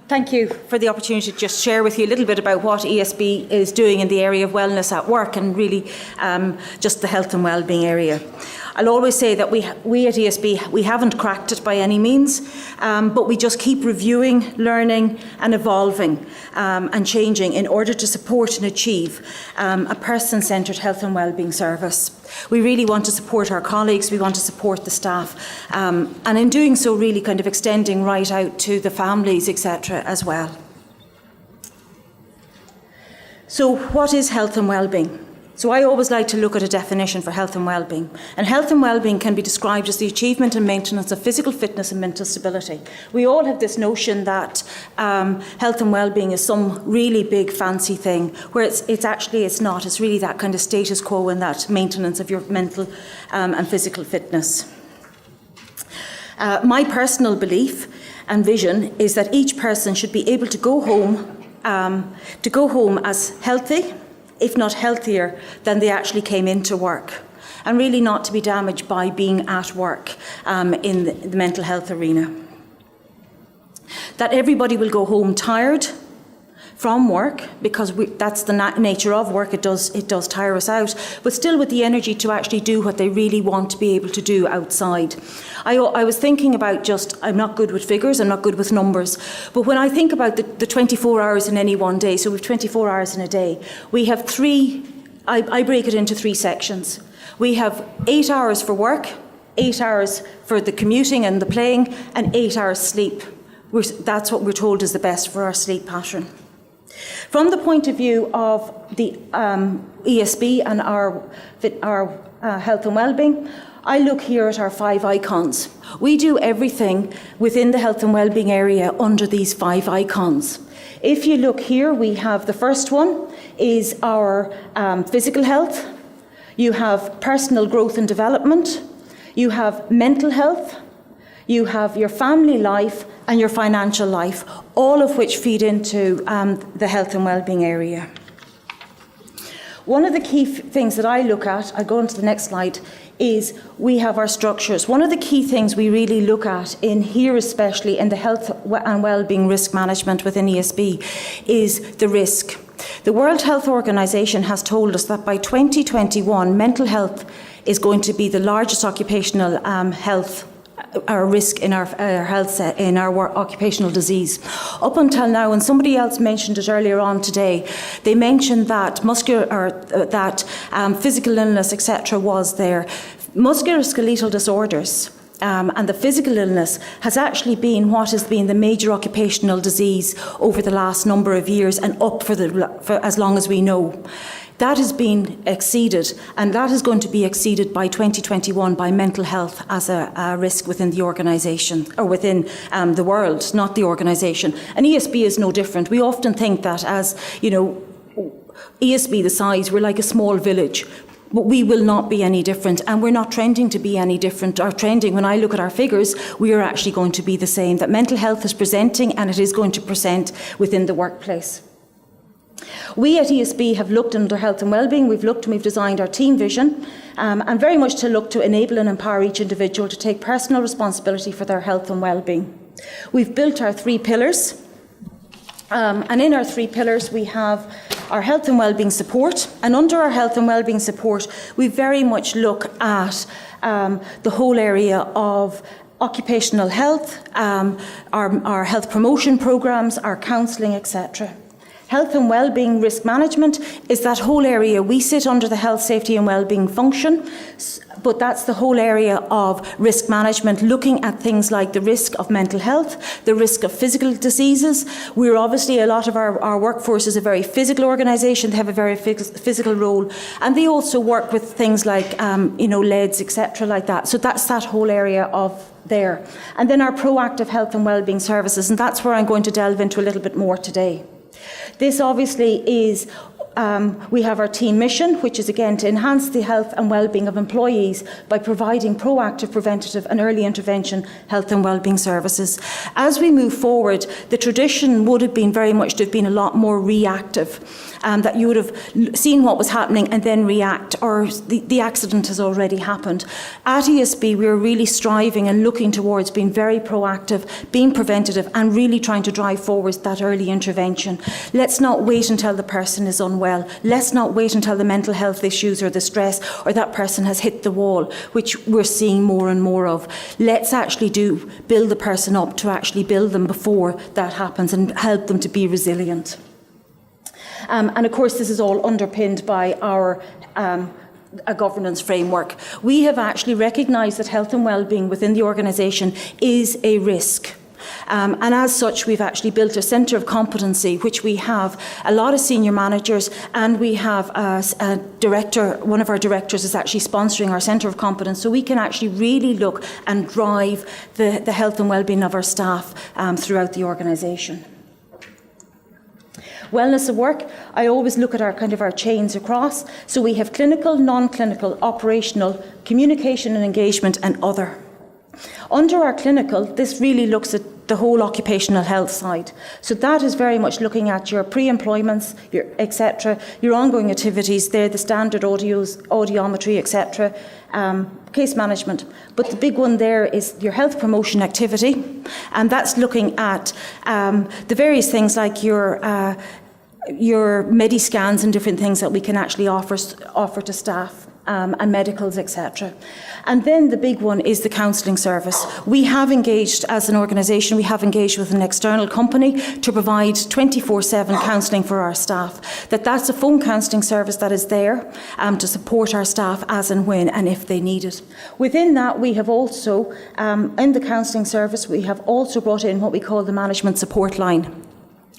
Thank you for the opportunity to just share with you a little bit about what ESB is doing in the area of wellness at work and really just the health and wellbeing area. I'll always say that we at ESB, we haven't cracked it by any means, but we just keep reviewing, learning and evolving and changing in order to support and achieve a person-centred health and wellbeing service. We really want to support our colleagues, we want to support the staff, and in doing so really kind of extending right out to the families, etc. as well. So what is health and wellbeing? So I always like to look at a definition for health and wellbeing. And health and wellbeing can be described as the achievement and maintenance of physical fitness and mental stability. We all have this notion that health and wellbeing is some really big fancy thing, where it's not. It's really that kind of status quo and that maintenance of your mental and physical fitness. My personal belief and vision is that each person should be able to go home as healthy, if not healthier, than they actually came into work, and really not to be damaged by being at work in the mental health arena. That everybody will go home tired from work, because that's the nature of work, it does tire us out, but still with the energy to actually do what they really want to be able to do outside. I was thinking about I'm not good with figures, I'm not good with numbers, but when I think about the 24 hours in any one day, so we have 24 hours in a day, we have I break it into 3 sections. We have 8 hours for work, 8 hours for the commuting and the playing, and 8 hours sleep. That's what we're told is the best for our sleep pattern. From the point of view of the ESB and our health and wellbeing, I look here at our 5 icons. We do everything within the health and wellbeing area under these 5 icons. If you look here, we have the first one is our physical health. You have personal growth and development. You have mental health. You have your family life and your financial life, all of which feed into the health and wellbeing area. One of the key things that I look at, I'll go on to the next slide, is we have our structures. One of the key things we really look at in here, especially in the health and wellbeing risk management within ESB, is the risk. The World Health Organization has told us that by 2021, mental health is going to be the largest occupational health our risk in our health in our occupational disease. Up until now, and somebody else mentioned it earlier on today, they mentioned that physical illness, etc., was there. Musculoskeletal disorders and the physical illness has actually been what has been the major occupational disease over the last number of years and up for as long as we know. That has been exceeded, and that is going to be exceeded by 2021 by mental health as a risk within the organisation, or within the world, not the organisation. And ESB is no different. We often think that as, ESB the size, we're like a small village. But we will not be any different, and we're not trending to be any different. Our trending, when I look at our figures, we are actually going to be the same, that mental health is presenting, and it is going to present within the workplace. We at ESB have looked under health and wellbeing, we've looked and we've designed our team vision, and very much to look to enable and empower each individual to take personal responsibility for their health and wellbeing. We've built our 3 pillars, and in our 3 pillars we have our health and wellbeing support, and under our health and wellbeing support we very much look at the whole area of occupational health, our health promotion programmes, our counselling, etc. Health and wellbeing risk management is that whole area. We sit under the health, safety and wellbeing function, but that's the whole area of risk management, looking at things like the risk of mental health, the risk of physical diseases. We're obviously, a lot of our workforce is a very physical organisation, they have a very physical role, and they also work with things like leads, etc. like that. So that's that whole area of there. And then our proactive health and wellbeing services, and that's where I'm going to delve into a little bit more today. This obviously is, we have our team mission, which is again to enhance the health and well-being of employees by providing proactive, preventative and early intervention health and well-being services. As we move forward, the tradition would have been very much to have been a lot more reactive, that you would have seen what was happening and then react, or the accident has already happened. At ESB, we are really striving and looking towards being very proactive, being preventative and really trying to drive forward that early intervention. Let's not wait until the person is unwell. Let's not wait until the mental health issues or the stress or that person has hit the wall, which we're seeing more and more of. Let's actually build the person up to actually build them before that happens and help them to be resilient. And of course, this is all underpinned by our a governance framework. We have actually recognised that health and well-being within the organisation is a risk. And as such, we've actually built a centre of competency, which we have a lot of senior managers, and we have a director, one of our directors is actually sponsoring our centre of competence, so we can actually really look and drive the health and well-being of our staff throughout the organisation. Wellness of work, I always look at our chains across. So we have clinical, non-clinical, operational, communication and engagement and other. Under our clinical, this really looks at the whole occupational health side. So that is very much looking at your pre-employments, your etc., your ongoing activities, they're the standard audiometry, etc., case management. But the big one there is your health promotion activity, and that's looking at the various things like your Medi-scans and different things that we can actually offer to staff. And medicals, etc. And then the big one is the counselling service. We have engaged, as an organisation, we have engaged with an external company to provide 24/7 counselling for our staff. That's a phone counselling service that is there to support our staff as and when and if they need it. Within that, we have also, in the counselling service, we have also brought in what we call the management support line.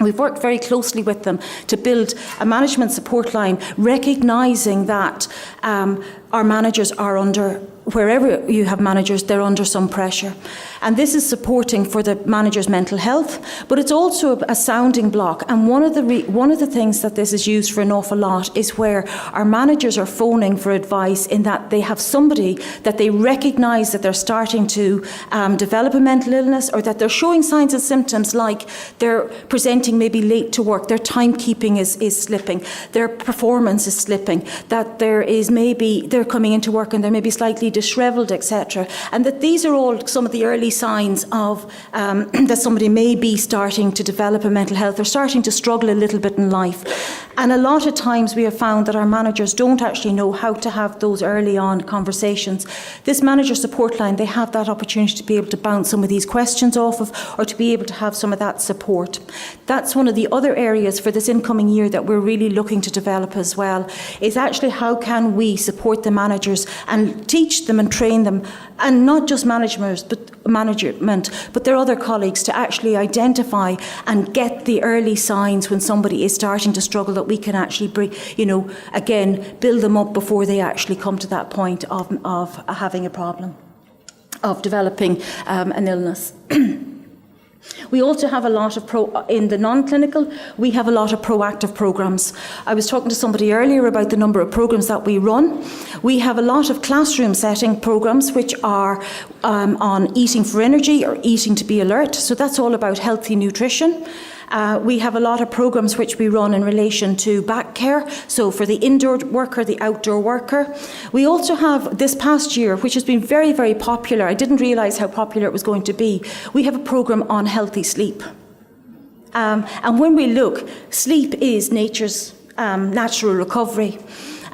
We've worked very closely with them to build a management support line, recognising that our managers are under, wherever you have managers, they're under some pressure. And this is supporting for the manager's mental health, but it's also a sounding block. And one of the things that this is used for an awful lot is where our managers are phoning for advice, in that they have somebody that they recognise that they're starting to develop a mental illness, or that they're showing signs and symptoms like they're presenting maybe late to work, their timekeeping is slipping, their performance is slipping, that there is maybe they're coming into work and they're maybe slightly disheveled, etc. And that these are all some of the early signs of that somebody may be starting to develop a mental health or starting to struggle a little bit in life. And a lot of times we have found that our managers don't actually know how to have those early on conversations. This manager support line, they have that opportunity to be able to bounce some of these questions off of, or to be able to have some of that support. That's one of the other areas for this incoming year that we're really looking to develop as well, is actually how can we support the managers and teach them and train them, and not just management, but their other colleagues, to actually identify and get the early signs when somebody is starting to struggle, that we can actually bring, again, build them up before they actually come to that point of having a problem, of developing an illness. We also have a lot of in the non-clinical, we have a lot of proactive programmes. I was talking to somebody earlier about the number of programmes that we run. We have a lot of classroom setting programmes which are on eating for energy or eating to be alert. So that's all about healthy nutrition. We have a lot of programmes which we run in relation to back care, so for the indoor worker, the outdoor worker. We also have, this past year, which has been very, very popular, I didn't realise how popular it was going to be, we have a programme on healthy sleep. And when we look, sleep is nature's natural recovery.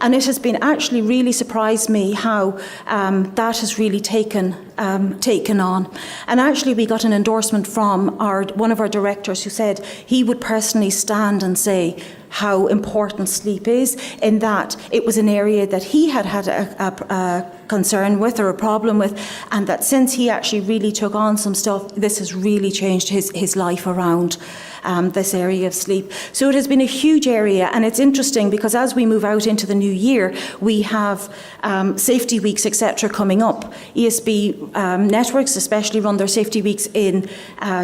And it has been actually really surprised me how that has really taken on. And actually we got an endorsement from one of our directors who said he would personally stand and say, how important sleep is, in that it was an area that he had a concern with or a problem with, and that since he actually really took on some stuff, this has really changed his life around this area of sleep. So it has been a huge area, and it's interesting because as we move out into the new year, we have safety weeks, etc. coming up. ESB networks especially run their safety weeks in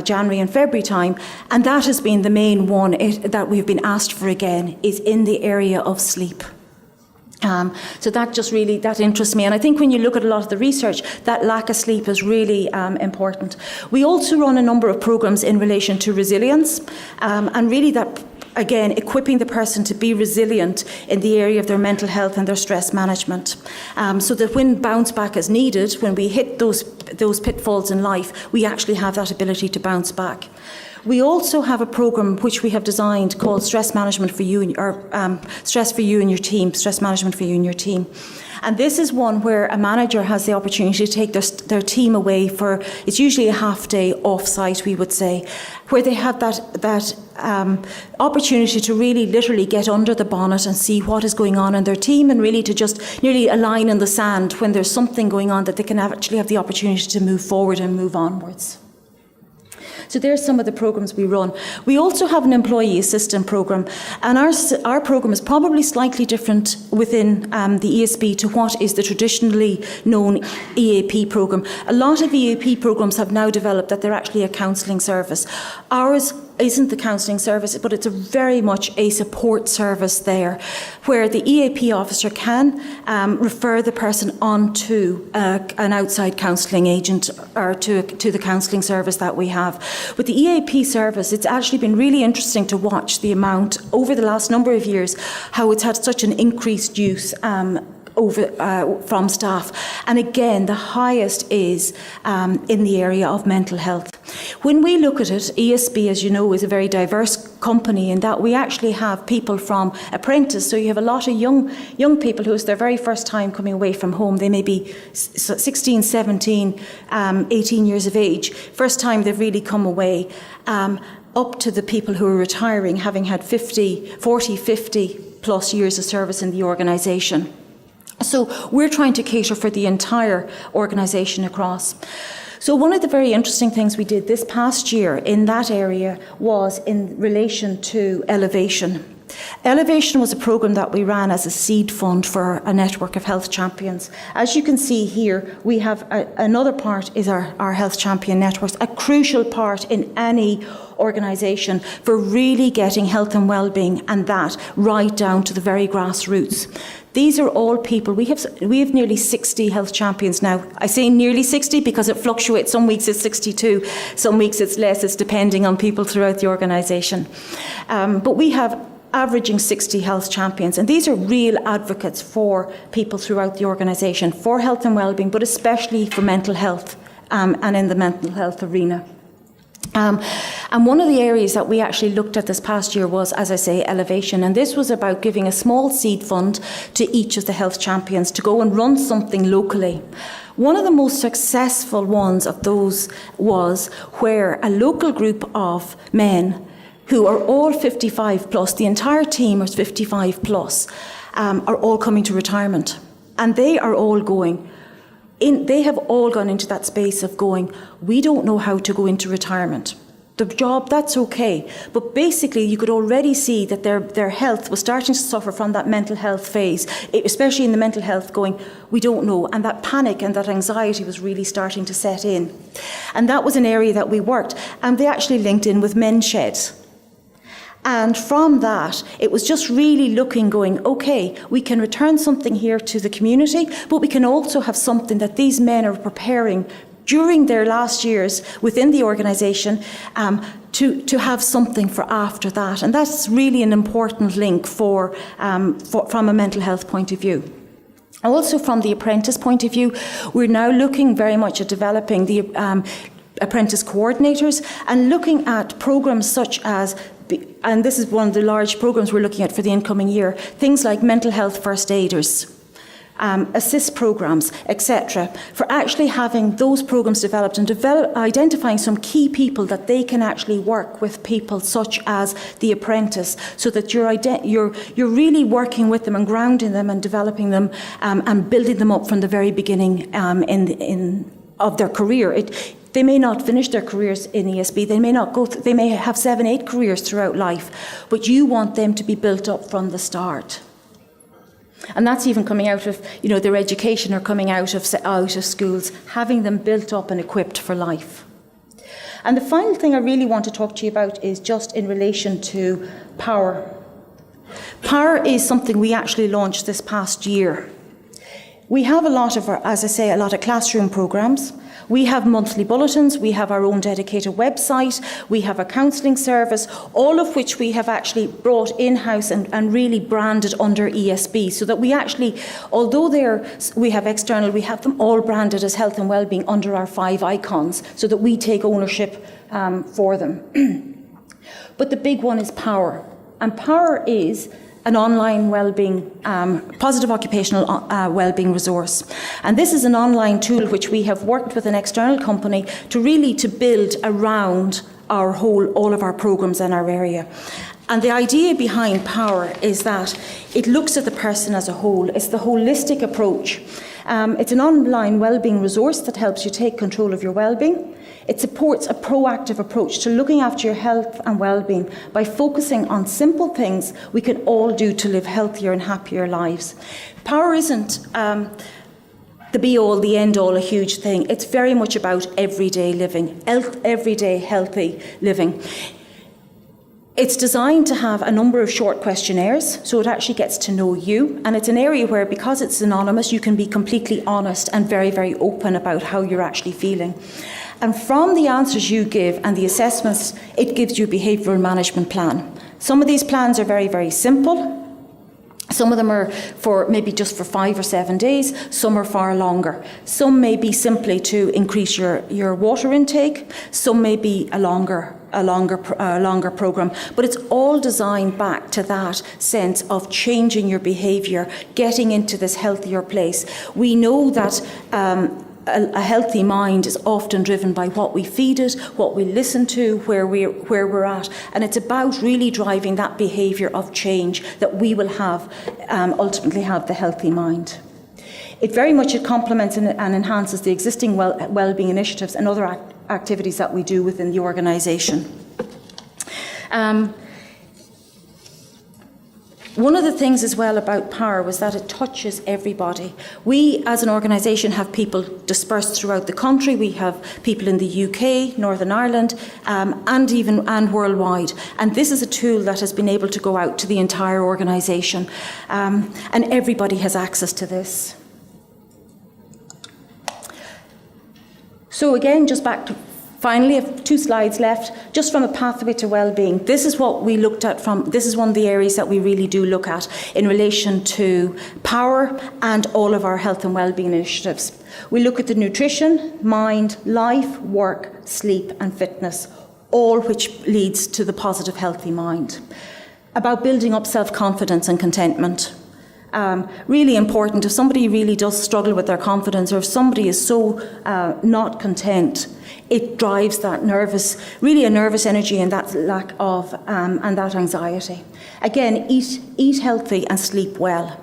January and February time, and that has been the main one that we've been asked for again, is in the area of sleep. So that interests me. And I think when you look at a lot of the research, that lack of sleep is really important. We also run a number of programs in relation to resilience, and really that, again, equipping the person to be resilient in the area of their mental health and their stress management. So that when bounce back is needed, when we hit those pitfalls in life, we actually have that ability to bounce back. We also have a program which we have designed called Stress Management for You, or Stress for You and Your Team, Stress Management for You and Your Team. And this is one where a manager has the opportunity to take their team away for, it's usually a half day off-site, we would say, where they have that opportunity to really literally get under the bonnet and see what is going on in their team, and really to just nearly a line in the sand when there's something going on, that they can actually have the opportunity to move forward and move onwards. So there's some of the programs we run. We also have an employee assistant program, and our program is probably slightly different within the ESB to what is the traditionally known EAP program. A lot of EAP programs have now developed that they're actually a counselling service. Ours isn't the counselling service, but it's very much a support service there, where the EAP officer can refer the person on to an outside counselling agent, or to the counselling service that we have. With the EAP service, it's actually been really interesting to watch the amount over the last number of years, how it's had such an increased use from staff. And again, the highest is in the area of mental health. When we look at it, ESB, as you know, is a very diverse company in that we actually have people from apprentice. So you have a lot of young people who it's their very first time coming away from home. They may be 16, 17, 18 years of age. First time they've really come away. Up to the people who are retiring, having had 40, 50 plus years of service in the organisation. So we're trying to cater for the entire organisation across. So one of the very interesting things we did this past year in that area was in relation to Elevation. Elevation was a programme that we ran as a seed fund for a network of health champions. As you can see here, we have another part is our health champion networks, a crucial part in any organisation for really getting health and well-being, and that right down to the very grassroots. These are all people. We have nearly 60 health champions now. I say nearly 60 because it fluctuates. Some weeks it's 62, some weeks it's less. It's depending on people throughout the organisation. But we have averaging 60 health champions, and these are real advocates for people throughout the organisation, for health and well-being, but especially for mental health and in the mental health arena. And one of the areas that we actually looked at this past year was, as I say, Elevation. And this was about giving a small seed fund to each of the health champions to go and run something locally. One of the most successful ones of those was where a local group of men who are all 55 plus, the entire team is 55 plus, are all coming to retirement. And they are all going. They have all gone into that space of going, we don't know how to go into retirement. The job, that's okay. But basically, you could already see that their health was starting to suffer from that mental health phase, especially in the mental health going, we don't know. And that panic and that anxiety was really starting to set in. And that was an area that we worked. And they actually linked in with Men's Shed. And from that, it was just really looking, going, okay, we can return something here to the community, but we can also have something that these men are preparing during their last years within the organisation to have something for after that. And that's really an important link from a mental health point of view. Also from the apprentice point of view, we're now looking very much at developing the apprentice coordinators and looking at programmes such as, and this is one of the large programmes we're looking at for the incoming year, things like mental health first aiders, assist programs, etc., for actually having those programs developed and identifying some key people that they can actually work with people such as the apprentice, so that you're really working with them and grounding them and developing them and building them up from the very beginning of their career. They may not finish their careers in ESB. They may not they may have 7, 8 careers throughout life, but you want them to be built up from the start. And that's even coming out of, their education or coming out of schools, having them built up and equipped for life. And the final thing I really want to talk to you about is just in relation to power. Power is something we actually launched this past year. We have a lot of classroom programs. We have monthly bulletins, we have our own dedicated website, we have a counselling service, all of which we have actually brought in-house and really branded under ESB, so that we actually, although we have external, we have them all branded as health and wellbeing under our 5 icons, so that we take ownership for them. But the big one is power. And power is an online wellbeing, positive occupational wellbeing resource. And this is an online tool which we have worked with an external company to build around all of our programs in our area. And the idea behind Power is that it looks at the person as a whole. It's the holistic approach. It's an online wellbeing resource that helps you take control of your wellbeing. It supports a proactive approach to looking after your health and well-being by focusing on simple things we can all do to live healthier and happier lives. Power isn't the be-all, the end-all, a huge thing. It's very much about everyday living, everyday healthy living. It's designed to have a number of short questionnaires, so it actually gets to know you. And it's an area where, because it's anonymous, you can be completely honest and very, very open about how you're actually feeling. And from the answers you give and the assessments, it gives you a behavioural management plan. Some of these plans are very, very simple. Some of them are maybe just for 5 or 7 days. Some are far longer. Some may be simply to increase your water intake. Some may be a longer program. But it's all designed back to that sense of changing your behaviour, getting into this healthier place. We know that a healthy mind is often driven by what we feed it, what we listen to, where we're at, and it's about really driving that behaviour of change that we will have, ultimately have the healthy mind. It very much complements and enhances the existing wellbeing initiatives and other activities that we do within the organisation. One of the things as well about Power was that it touches everybody. We, as an organisation, have people dispersed throughout the country. We have people in the UK, Northern Ireland, and worldwide. And this is a tool that has been able to go out to the entire organisation, and everybody has access to this. So again, just back to. Finally, I have 2 slides left, just from a pathway to wellbeing. This is what we looked at this is one of the areas that we really do look at in relation to Power and all of our health and wellbeing initiatives. We look at the nutrition, mind, life, work, sleep and fitness, all which leads to the positive, healthy mind. About building up self-confidence and contentment. Really important, if somebody really does struggle with their confidence, or if somebody is so not content, it drives that a nervous energy and that lack of, and that anxiety. Again, eat healthy and sleep well.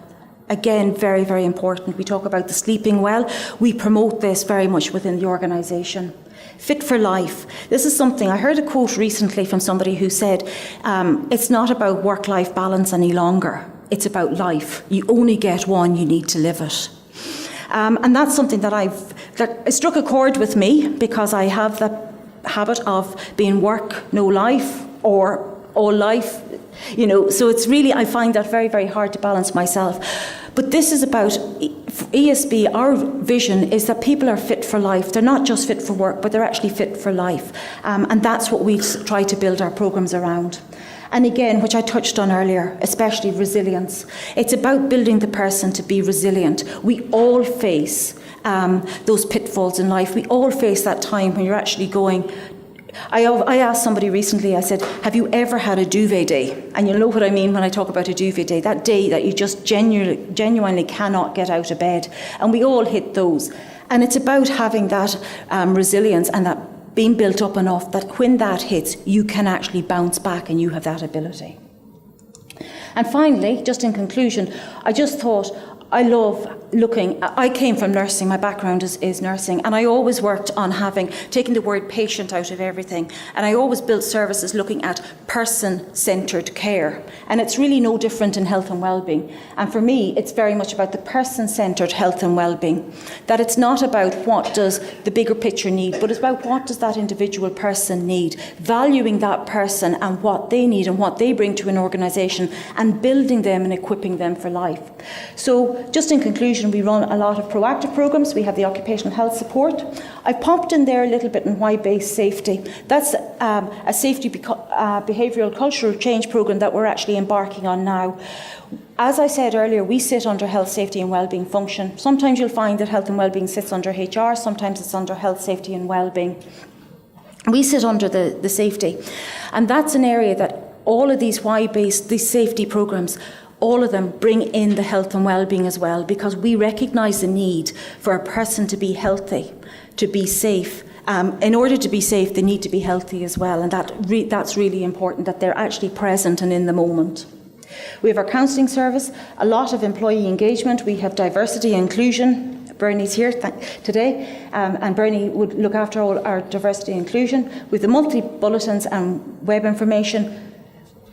Again, very, very important. We talk about the sleeping well. We promote this very much within the organisation. Fit for life. This is something, I heard a quote recently from somebody who said, it's not about work-life balance any longer. It's about life. You only get one, you need to live it. And that's something that struck a chord with me, because I have the habit of being work, no life, or all life, so it's really, I find that very, very hard to balance myself. But this is about ESB, our vision is that people are fit for life. They're not just fit for work, but they're actually fit for life. And that's what we try to build our programmes around. And again, which I touched on earlier, especially resilience. It's about building the person to be resilient. We all face those pitfalls in life. We all face that time when you're actually going, I asked somebody recently, I said, have you ever had a duvet day? And you'll know what I mean when I talk about a duvet day, that day that you just genuinely cannot get out of bed. And we all hit those. And it's about having that resilience and that being built up enough that when that hits, you can actually bounce back and you have that ability. And finally, just in conclusion, I just thought, I came from nursing, my background is nursing, and I always worked on taking the word patient out of everything. And I always built services looking at person-centred care. And it's really no different in health and wellbeing. And for me, it's very much about the person-centred health and wellbeing. That it's not about what does the bigger picture need, but it's about what does that individual person need, valuing that person and what they need and what they bring to an organisation, and building them and equipping them for life. So just in conclusion, we run a lot of proactive programmes. We have the occupational health support. I've popped in there a little bit on why-based safety. That's a safety behavioural cultural change programme that we're actually embarking on now. As I said earlier, we sit under health, safety and wellbeing function. Sometimes you'll find that health and wellbeing sits under HR, sometimes it's under health, safety and wellbeing. We sit under the safety. And that's an area that all of these these safety programmes, all of them bring in the health and well-being as well, because we recognise the need for a person to be healthy, to be safe. In order to be safe, they need to be healthy as well, and that's really important, that they're actually present and in the moment. We have our counselling service, a lot of employee engagement. We have diversity and inclusion. Bernie's here today, and Bernie would look after all our diversity and inclusion. With the monthly bulletins and web information,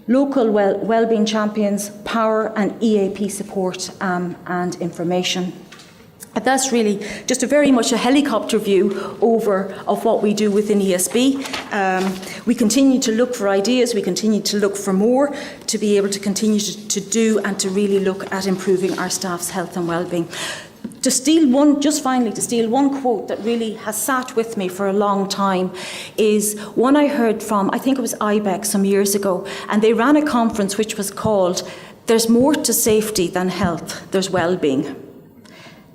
local wellbeing champions, power and EAP support and information. And that's really just very much a helicopter view of what we do within ESB. We continue to look for ideas, we continue to look for more to be able to continue to do and to really look at improving our staff's health and wellbeing. To steal one quote that really has sat with me for a long time is one I heard from, I think it was IBEC some years ago, and they ran a conference which was called "There's More to Safety Than Health, There's Wellbeing."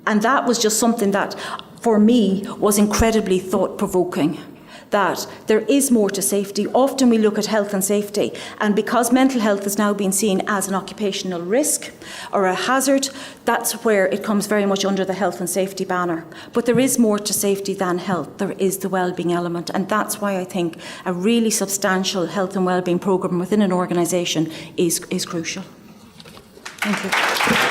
And that was just something that, for me, was incredibly thought-provoking. That there is more to safety. Often we look at health and safety, and because mental health is now being seen as an occupational risk or a hazard, that's where it comes very much under the health and safety banner. But there is more to safety than health. There is the wellbeing element, and that's why I think a really substantial health and wellbeing programme within an organisation is crucial. Thank you.